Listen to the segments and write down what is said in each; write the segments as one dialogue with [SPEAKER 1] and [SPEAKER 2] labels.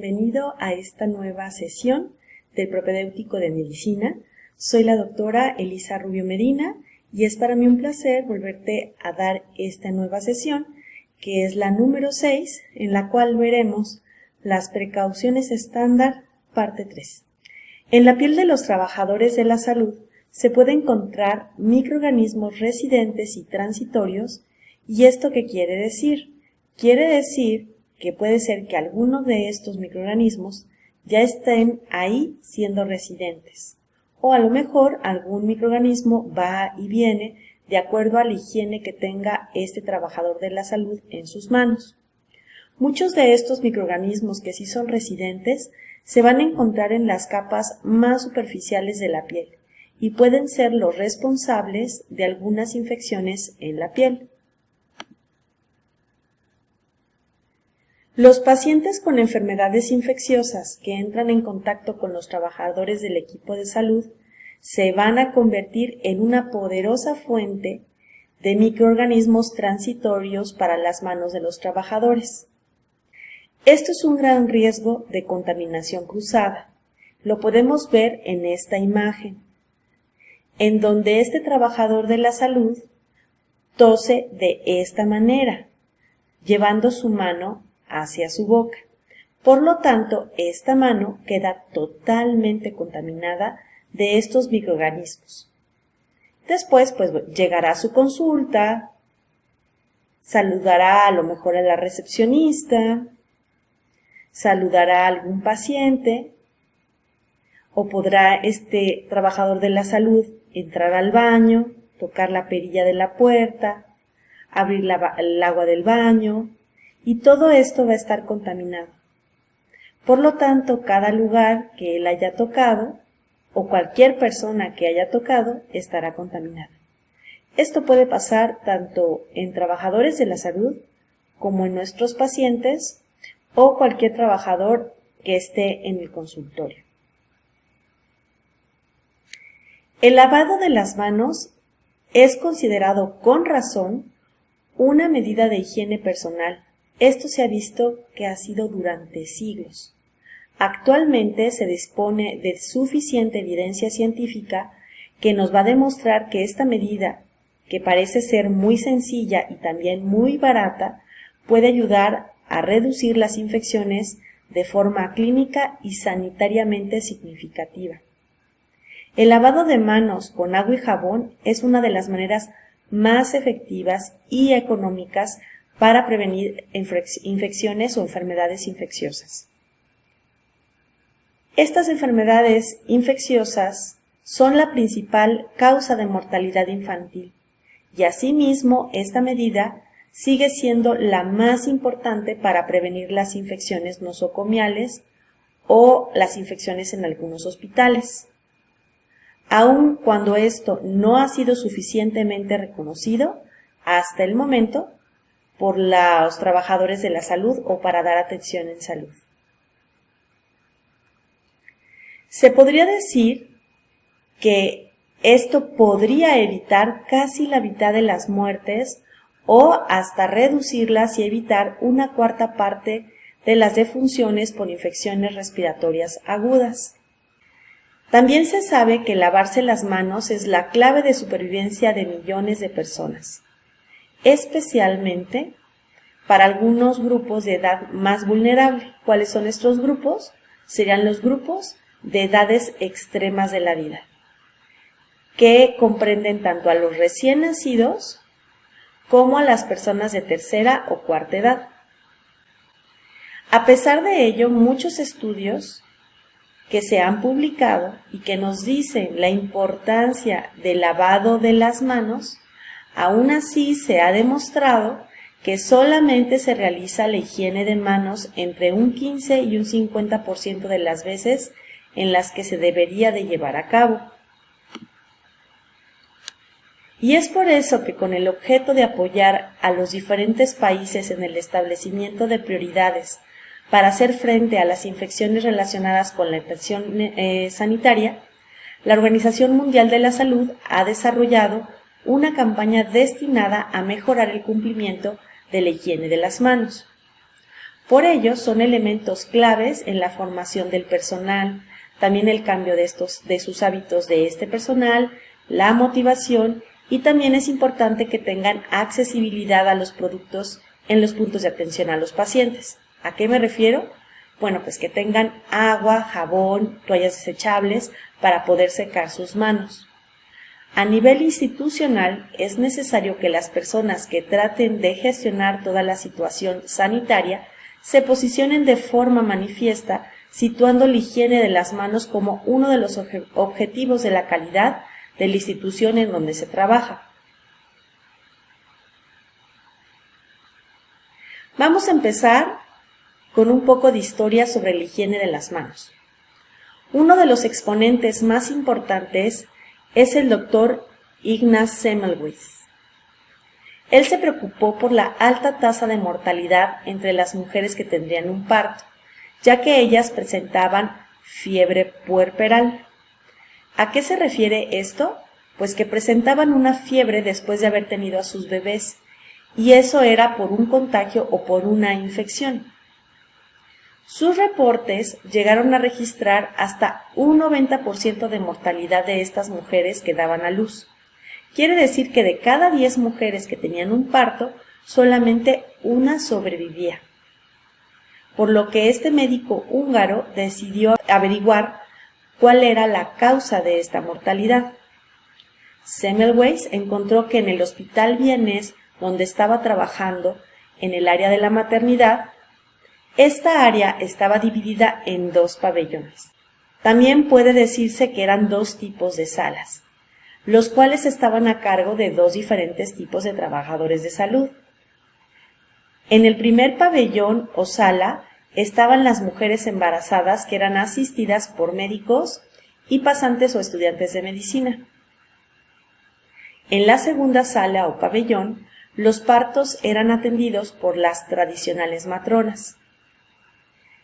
[SPEAKER 1] bienvenido a esta nueva sesión del propedéutico de medicina. Soy la doctora Elisa Rubio Medina y es para mí un placer volverte a dar esta nueva sesión, que es la número 6, en la cual veremos las precauciones estándar, parte 3. En la piel de los trabajadores de la salud se puede encontrar microorganismos residentes y transitorios. ¿Y esto qué quiere decir? Quiere decir que puede ser que algunos de estos microorganismos ya estén ahí siendo residentes, o a lo mejor algún microorganismo va y viene de acuerdo a la higiene que tenga este trabajador de la salud en sus manos. Muchos de estos microorganismos que sí son residentes se van a encontrar en las capas más superficiales de la piel y pueden ser los responsables de algunas infecciones en la piel. Los pacientes con enfermedades infecciosas que entran en contacto con los trabajadores del equipo de salud se van a convertir en una poderosa fuente de microorganismos transitorios para las manos de los trabajadores. Esto es un gran riesgo de contaminación cruzada. Lo podemos ver en esta imagen, en donde este trabajador de la salud tose de esta manera, llevando su mano hacia su boca. Por lo tanto, esta mano queda totalmente contaminada de estos microorganismos. Después, llegará a su consulta, saludará a lo mejor a la recepcionista, saludará a algún paciente, o podrá este trabajador de la salud entrar al baño, tocar la perilla de la puerta, abrir el agua del baño, y todo esto va a estar contaminado. Por lo tanto, cada lugar que él haya tocado o cualquier persona que haya tocado estará contaminada. Esto puede pasar tanto en trabajadores de la salud como en nuestros pacientes o cualquier trabajador que esté en el consultorio. El lavado de las manos es considerado con razón una medida de higiene personal. Esto se ha visto que ha sido durante siglos. Actualmente se dispone de suficiente evidencia científica que nos va a demostrar que esta medida, que parece ser muy sencilla y también muy barata, puede ayudar a reducir las infecciones de forma clínica y sanitariamente significativa. El lavado de manos con agua y jabón es una de las maneras más efectivas y económicas para prevenir infecciones o enfermedades infecciosas. Estas enfermedades infecciosas son la principal causa de mortalidad infantil y asimismo esta medida sigue siendo la más importante para prevenir las infecciones nosocomiales o las infecciones en algunos hospitales. Aun cuando esto no ha sido suficientemente reconocido hasta el momento por los trabajadores de la salud o para dar atención en salud. Se podría decir que esto podría evitar casi la mitad de las muertes o hasta reducirlas y evitar una cuarta parte de las defunciones por infecciones respiratorias agudas. También se sabe que lavarse las manos es la clave de supervivencia de millones de personas, especialmente para algunos grupos de edad más vulnerable. ¿Cuáles son estos grupos? Serían los grupos de edades extremas de la vida, que comprenden tanto a los recién nacidos como a las personas de tercera o cuarta edad. A pesar de ello, muchos estudios que se han publicado y que nos dicen la importancia del lavado de las manos, aún así se ha demostrado que solamente se realiza la higiene de manos entre un 15 y un 50% de las veces en las que se debería de llevar a cabo. Y es por eso que con el objeto de apoyar a los diferentes países en el establecimiento de prioridades para hacer frente a las infecciones relacionadas con la atención sanitaria, la Organización Mundial de la Salud ha desarrollado una campaña destinada a mejorar el cumplimiento de la higiene de las manos. Por ello, son elementos claves en la formación del personal, también el cambio de sus hábitos de este personal, la motivación, y también es importante que tengan accesibilidad a los productos en los puntos de atención a los pacientes. ¿A qué me refiero? Bueno, pues que tengan agua, jabón, toallas desechables para poder secar sus manos. A nivel institucional, es necesario que las personas que traten de gestionar toda la situación sanitaria se posicionen de forma manifiesta, situando la higiene de las manos como uno de los objetivos de la calidad de la institución en donde se trabaja. Vamos a empezar con un poco de historia sobre la higiene de las manos. Uno de los exponentes más importantes es el doctor Ignaz Semmelweis. Él se preocupó por la alta tasa de mortalidad entre las mujeres que tendrían un parto, ya que ellas presentaban fiebre puerperal. ¿A qué se refiere esto? Pues que presentaban una fiebre después de haber tenido a sus bebés, y eso era por un contagio o por una infección. Sus reportes llegaron a registrar hasta un 90% de mortalidad de estas mujeres que daban a luz. Quiere decir que de cada 10 mujeres que tenían un parto, solamente una sobrevivía. Por lo que este médico húngaro decidió averiguar cuál era la causa de esta mortalidad. Semmelweis encontró que en el hospital vienés donde estaba trabajando, en el área de la maternidad, esta área estaba dividida en 2 pabellones. También puede decirse que eran 2 tipos de salas, los cuales estaban a cargo de 2 diferentes tipos de trabajadores de salud. En el primer pabellón o sala estaban las mujeres embarazadas que eran asistidas por médicos y pasantes o estudiantes de medicina. En la segunda sala o pabellón, los partos eran atendidos por las tradicionales matronas.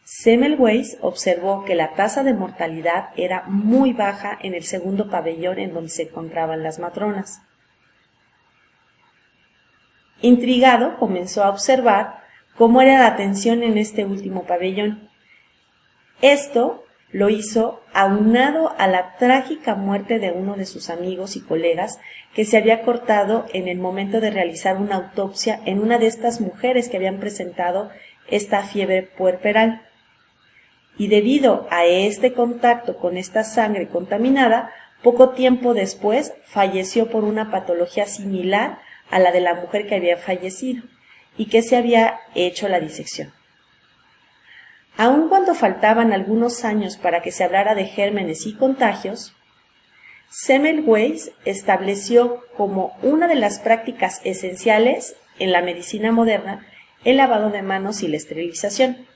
[SPEAKER 1] Semmelweis observó que la tasa de mortalidad era muy baja en el segundo pabellón en donde se encontraban las matronas. Intrigado, comenzó a observar cómo era la atención en este último pabellón. Esto lo hizo aunado a la trágica muerte de uno de sus amigos y colegas que se había cortado en el momento de realizar una autopsia en una de estas mujeres que habían presentado esta fiebre puerperal. Y debido a este contacto con esta sangre contaminada, poco tiempo después falleció por una patología similar a la de la mujer que había fallecido y que se había hecho la disección. Aun cuando faltaban algunos años para que se hablara de gérmenes y contagios, Semmelweis estableció como una de las prácticas esenciales en la medicina moderna el lavado de manos y la esterilización.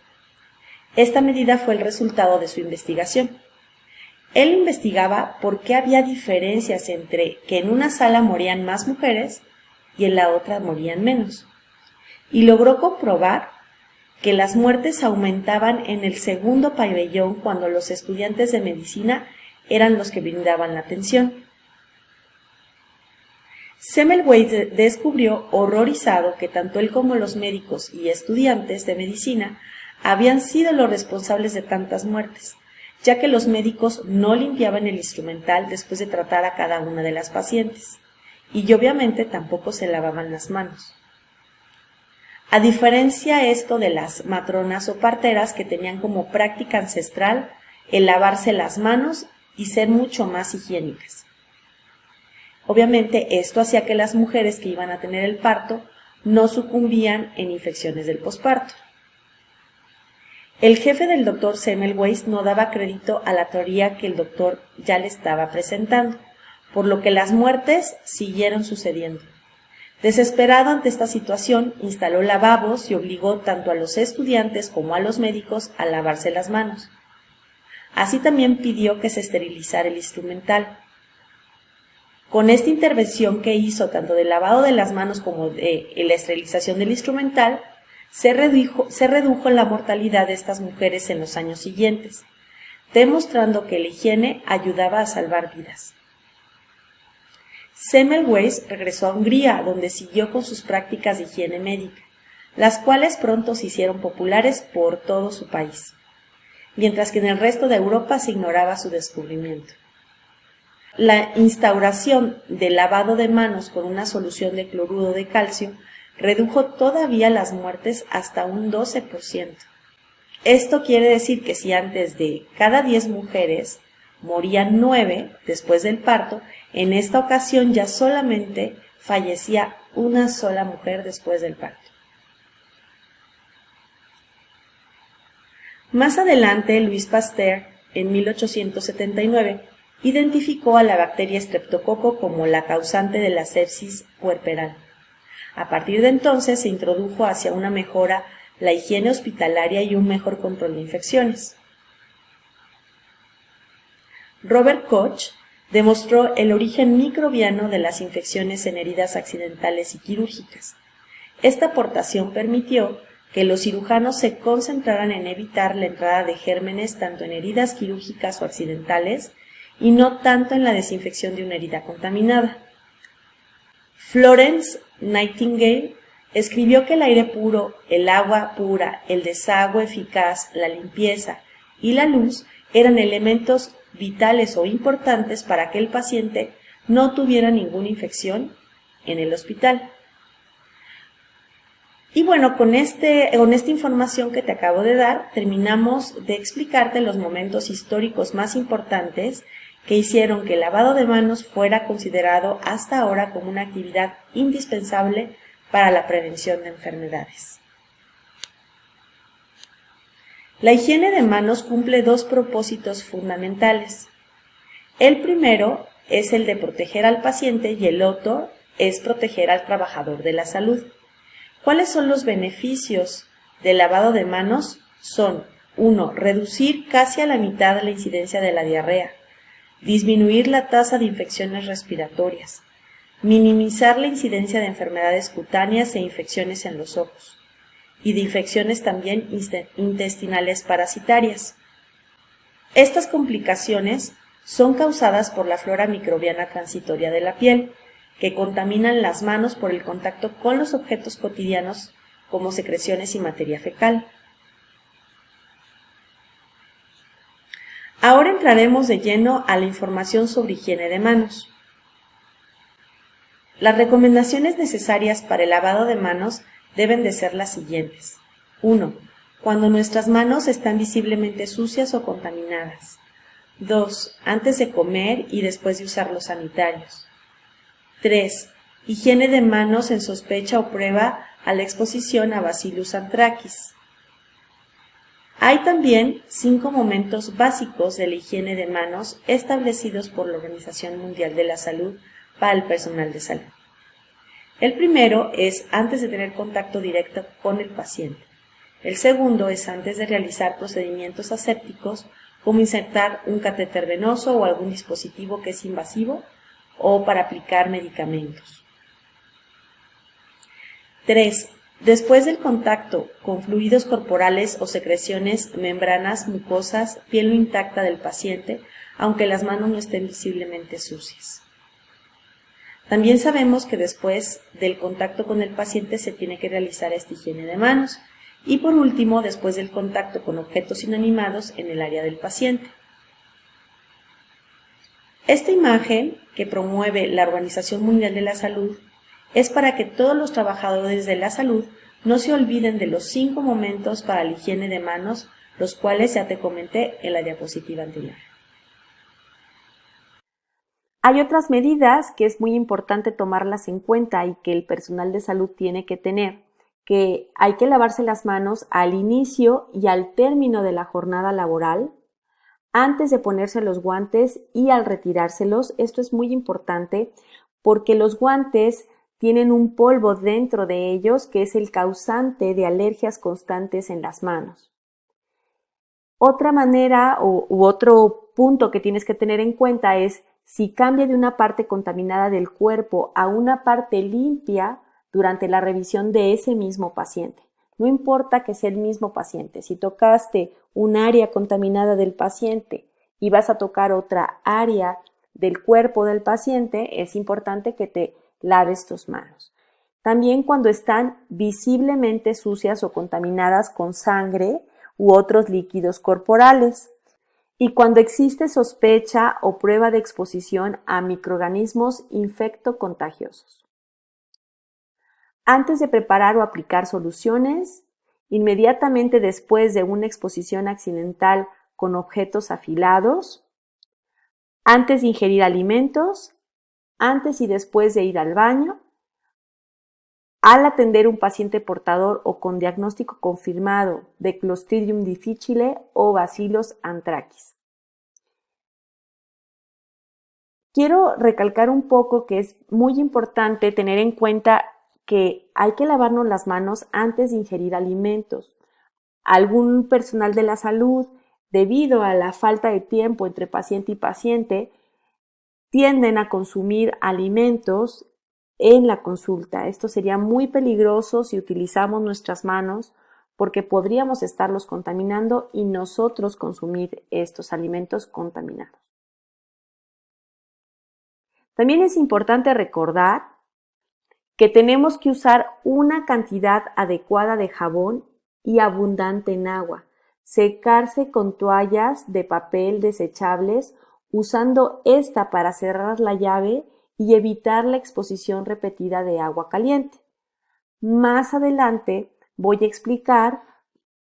[SPEAKER 1] Esta medida fue el resultado de su investigación. Él investigaba por qué había diferencias entre que en una sala morían más mujeres y en la otra morían menos, y logró comprobar que las muertes aumentaban en el segundo pabellón cuando los estudiantes de medicina eran los que brindaban la atención. Semmelweis descubrió horrorizado que tanto él como los médicos y estudiantes de medicina habían sido los responsables de tantas muertes, ya que los médicos no limpiaban el instrumental después de tratar a cada una de las pacientes, y obviamente tampoco se lavaban las manos. A diferencia esto de las matronas o parteras que tenían como práctica ancestral el lavarse las manos y ser mucho más higiénicas. Obviamente esto hacía que las mujeres que iban a tener el parto no sucumbían en infecciones del posparto. El jefe del doctor Semmelweis no daba crédito a la teoría que el doctor ya le estaba presentando, por lo que las muertes siguieron sucediendo. Desesperado ante esta situación, instaló lavabos y obligó tanto a los estudiantes como a los médicos a lavarse las manos. Así también pidió que se esterilizara el instrumental. Con esta intervención que hizo tanto del lavado de las manos como de la esterilización del instrumental, se redujo la mortalidad de estas mujeres en los años siguientes, demostrando que la higiene ayudaba a salvar vidas. Semmelweis regresó a Hungría, donde siguió con sus prácticas de higiene médica. las cuales pronto se hicieron populares por todo su país, mientras que en el resto de Europa se ignoraba su descubrimiento. La instauración del lavado de manos con una solución de cloruro de calcio redujo todavía las muertes hasta un 12%. Esto quiere decir que si antes de cada 10 mujeres morían 9 después del parto, en esta ocasión ya solamente fallecía una sola mujer después del parto. Más adelante, Louis Pasteur, en 1879, identificó a la bacteria Streptococo como la causante de la sepsis puerperal. A partir de entonces se introdujo hacia una mejora la higiene hospitalaria y un mejor control de infecciones. Robert Koch demostró el origen microbiano de las infecciones en heridas accidentales y quirúrgicas. Esta aportación permitió que los cirujanos se concentraran en evitar la entrada de gérmenes tanto en heridas quirúrgicas o accidentales y no tanto en la desinfección de una herida contaminada. Florence Nightingale escribió que el aire puro, el agua pura, el desagüe eficaz, la limpieza y la luz eran elementos vitales o importantes para que el paciente no tuviera ninguna infección en el hospital. Y bueno, con esta información que te acabo de dar, terminamos de explicarte los momentos históricos más importantes que hicieron que el lavado de manos fuera considerado hasta ahora como una actividad indispensable para la prevención de enfermedades. La higiene de manos cumple dos propósitos fundamentales. El primero es el de proteger al paciente y el otro es proteger al trabajador de la salud. ¿Cuáles son los beneficios del lavado de manos? Son 1. Reducir casi a la mitad la incidencia de la diarrea, disminuir la tasa de infecciones respiratorias, minimizar la incidencia de enfermedades cutáneas e infecciones en los ojos, y de infecciones también intestinales parasitarias. Estas complicaciones son causadas por la flora microbiana transitoria de la piel, que contaminan las manos por el contacto con los objetos cotidianos como secreciones y materia fecal. Ahora entraremos de lleno a la información sobre higiene de manos. Las recomendaciones necesarias para el lavado de manos deben de ser las siguientes. 1. Cuando nuestras manos están visiblemente sucias o contaminadas. 2. Antes de comer y después de usar los sanitarios. 3. Higiene de manos en sospecha o prueba a la exposición a Bacillus anthracis. Hay también 5 momentos básicos de la higiene de manos establecidos por la Organización Mundial de la Salud para el personal de salud. El primero es antes de tener contacto directo con el paciente. El segundo es antes de realizar procedimientos asépticos como insertar un catéter venoso o algún dispositivo que es invasivo o para aplicar medicamentos. 3. Después del contacto con fluidos corporales o secreciones, membranas, mucosas, piel no intacta del paciente, aunque las manos no estén visiblemente sucias. También sabemos que después del contacto con el paciente se tiene que realizar esta higiene de manos. Y por último, después del contacto con objetos inanimados en el área del paciente. Esta imagen que promueve la Organización Mundial de la Salud es para que todos los trabajadores de la salud no se olviden de los 5 momentos para la higiene de manos, los cuales ya te comenté en la diapositiva anterior. Hay otras medidas que es muy importante tomarlas en cuenta y que el personal de salud tiene que tener, que hay que lavarse las manos al inicio y al término de la jornada laboral, antes de ponerse los guantes y al retirárselos. Esto es muy importante porque los guantes tienen un polvo dentro de ellos que es el causante de alergias constantes en las manos. Otra manera u otro punto que tienes que tener en cuenta es si cambia de una parte contaminada del cuerpo a una parte limpia durante la revisión de ese mismo paciente. No importa que sea el mismo paciente, si tocaste un área contaminada del paciente y vas a tocar otra área del cuerpo del paciente, es importante que te laves tus manos. También cuando están visiblemente sucias o contaminadas con sangre u otros líquidos corporales. Y cuando existe sospecha o prueba de exposición a microorganismos infectocontagiosos. Antes de preparar o aplicar soluciones, inmediatamente después de una exposición accidental con objetos afilados, antes de ingerir alimentos, antes y después de ir al baño, al atender un paciente portador o con diagnóstico confirmado de Clostridium difficile o Bacillus anthracis. Quiero recalcar un poco que es muy importante tener en cuenta que hay que lavarnos las manos antes de ingerir alimentos. Algún personal de la salud, debido a la falta de tiempo entre paciente y paciente, tienden a consumir alimentos en la consulta. Esto sería muy peligroso si utilizamos nuestras manos porque podríamos estarlos contaminando y nosotros consumir estos alimentos contaminados. También es importante recordar que tenemos que usar una cantidad adecuada de jabón y abundante en agua. Secarse con toallas de papel desechables, usando esta para cerrar la llave y evitar la exposición repetida de agua caliente. Más adelante voy a explicar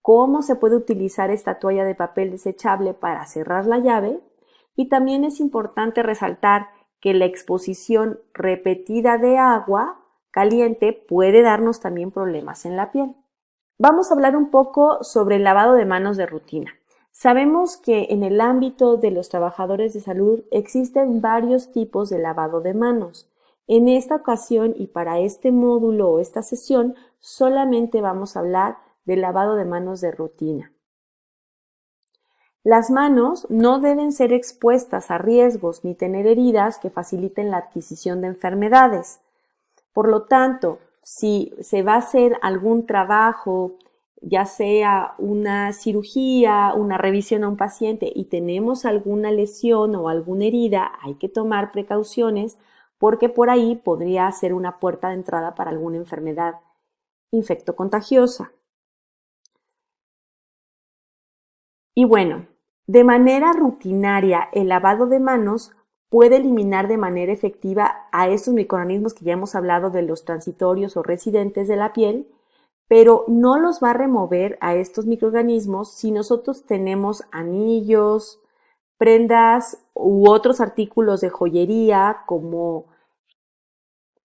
[SPEAKER 1] cómo se puede utilizar esta toalla de papel desechable para cerrar la llave, y también es importante resaltar que la exposición repetida de agua caliente puede darnos también problemas en la piel. Vamos a hablar un poco sobre el lavado de manos de rutina. Sabemos que en el ámbito de los trabajadores de salud existen varios tipos de lavado de manos. En esta ocasión y para este módulo o esta sesión solamente vamos a hablar del lavado de manos de rutina. Las manos no deben ser expuestas a riesgos ni tener heridas que faciliten la adquisición de enfermedades. Por lo tanto, si se va a hacer algún trabajo, ya sea una cirugía, una revisión a un paciente y tenemos alguna lesión o alguna herida, hay que tomar precauciones porque por ahí podría ser una puerta de entrada para alguna enfermedad infectocontagiosa. Y bueno, de manera rutinaria, el lavado de manos puede eliminar de manera efectiva a estos microorganismos que ya hemos hablado de los transitorios o residentes de la piel, pero no los va a remover a estos microorganismos si nosotros tenemos anillos, prendas u otros artículos de joyería como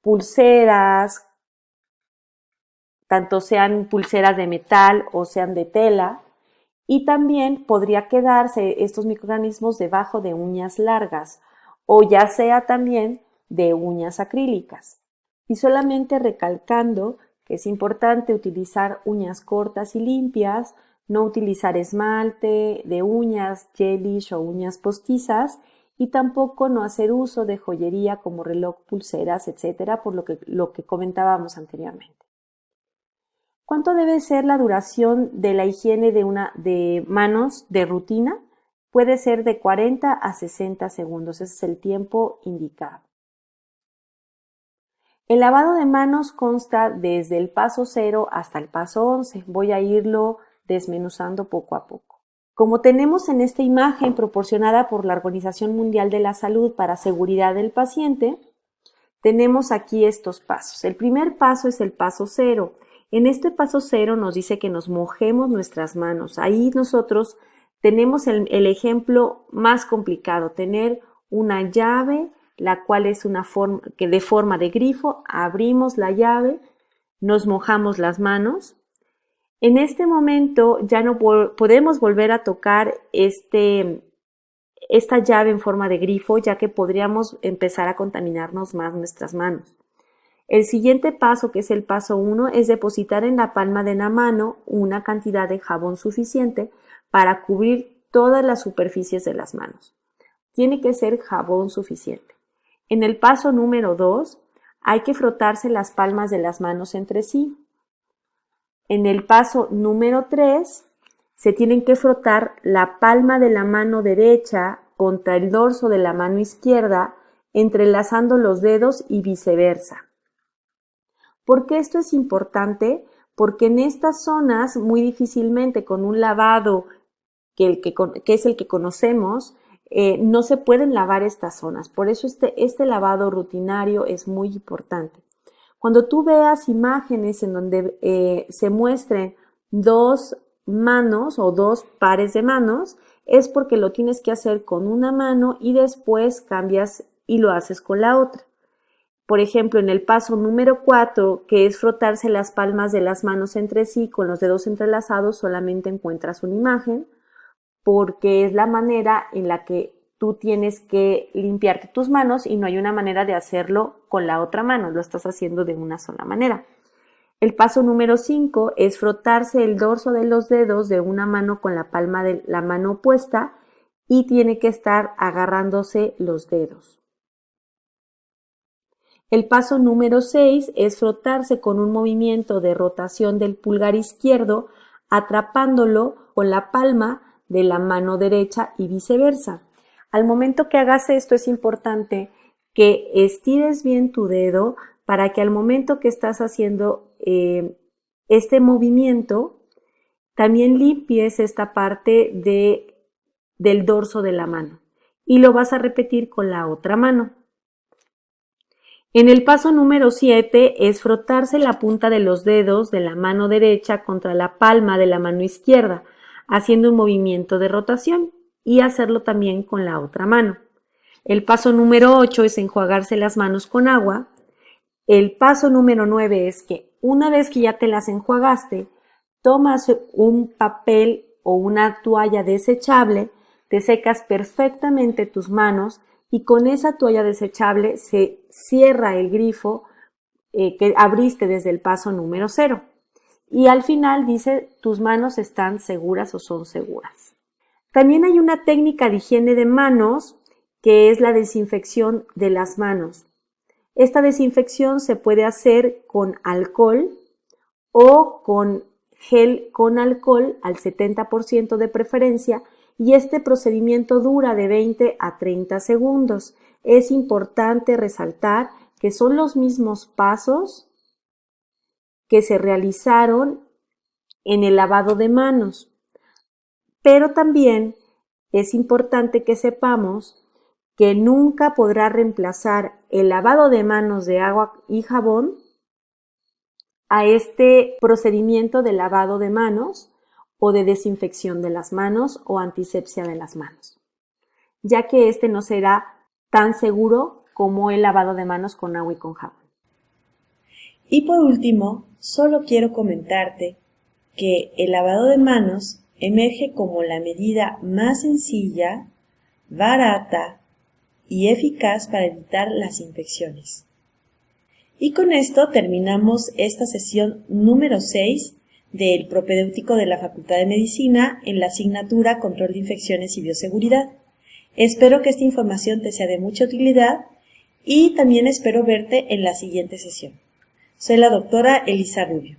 [SPEAKER 1] pulseras, tanto sean pulseras de metal o sean de tela. Y también podría quedarse estos microorganismos debajo de uñas largas o ya sea también de uñas acrílicas. Y solamente recalcando que es importante utilizar uñas cortas y limpias, no utilizar esmalte de uñas gelish o uñas postizas y tampoco no hacer uso de joyería como reloj, pulseras, etcétera, por lo que comentábamos anteriormente. ¿Cuánto debe ser la duración de la higiene de manos de rutina? Puede ser de 40 a 60 segundos, ese es el tiempo indicado. El lavado de manos consta desde el paso 0 hasta el paso 11. Voy a irlo desmenuzando poco a poco. Como tenemos en esta imagen proporcionada por la Organización Mundial de la Salud para seguridad del paciente, tenemos aquí estos pasos. El primer paso es el paso 0. En este paso 0 nos dice que nos mojemos nuestras manos. Ahí nosotros tenemos el ejemplo más complicado, tener una llave, la cual es de forma de grifo, abrimos la llave, nos mojamos las manos. En este momento ya no podemos volver a tocar esta llave en forma de grifo, ya que podríamos empezar a contaminarnos más nuestras manos. El siguiente paso, que es el paso 1, es depositar en la palma de la mano una cantidad de jabón suficiente para cubrir todas las superficies de las manos. Tiene que ser jabón suficiente. En el paso número 2, hay que frotarse las palmas de las manos entre sí. En el paso número 3, se tienen que frotar la palma de la mano derecha contra el dorso de la mano izquierda, entrelazando los dedos y viceversa. ¿Por qué esto es importante? Porque en estas zonas muy difícilmente con un lavado que es el que conocemos, no se pueden lavar estas zonas. Por eso este lavado rutinario es muy importante. Cuando tú veas imágenes en donde se muestren dos manos o dos pares de manos, es porque lo tienes que hacer con una mano y después cambias y lo haces con la otra. Por ejemplo, en el paso número 4, que es frotarse las palmas de las manos entre sí con los dedos entrelazados, solamente encuentras una imagen, porque es la manera en la que tú tienes que limpiarte tus manos y no hay una manera de hacerlo con la otra mano, lo estás haciendo de una sola manera. El paso número 5 es frotarse el dorso de los dedos de una mano con la palma de la mano opuesta y tiene que estar agarrándose los dedos. El paso número 6 es frotarse con un movimiento de rotación del pulgar izquierdo, atrapándolo con la palma de la mano derecha y viceversa. Al momento que hagas esto es importante que estires bien tu dedo para que al momento que estás haciendo este movimiento también limpies esta parte del dorso de la mano y lo vas a repetir con la otra mano. En el paso número 7 es frotarse la punta de los dedos de la mano derecha contra la palma de la mano izquierda, haciendo un movimiento de rotación y hacerlo también con la otra mano. El paso número 8 es enjuagarse las manos con agua. El paso número 9 es que una vez que ya te las enjuagaste, tomas un papel o una toalla desechable, te secas perfectamente tus manos y con esa toalla desechable se cierra el grifo que abriste desde el paso número 0. Y al final dice, tus manos están seguras o son seguras. También hay una técnica de higiene de manos que es la desinfección de las manos. Esta desinfección se puede hacer con alcohol o con gel con alcohol al 70% de preferencia y este procedimiento dura de 20 a 30 segundos. Es importante resaltar que son los mismos pasos que se realizaron en el lavado de manos, pero también es importante que sepamos que nunca podrá reemplazar el lavado de manos de agua y jabón a este procedimiento de lavado de manos o de desinfección de las manos o antisepsia de las manos, ya que este no será tan seguro como el lavado de manos con agua y con jabón.
[SPEAKER 2] Y por último, solo quiero comentarte que el lavado de manos emerge como la medida más sencilla, barata y eficaz para evitar las infecciones. Y con esto terminamos esta sesión número 6 del propedéutico de la Facultad de Medicina en la asignatura Control de Infecciones y Bioseguridad. Espero que esta información te sea de mucha utilidad y también espero verte en la siguiente sesión. Soy la doctora Elisa Rubio.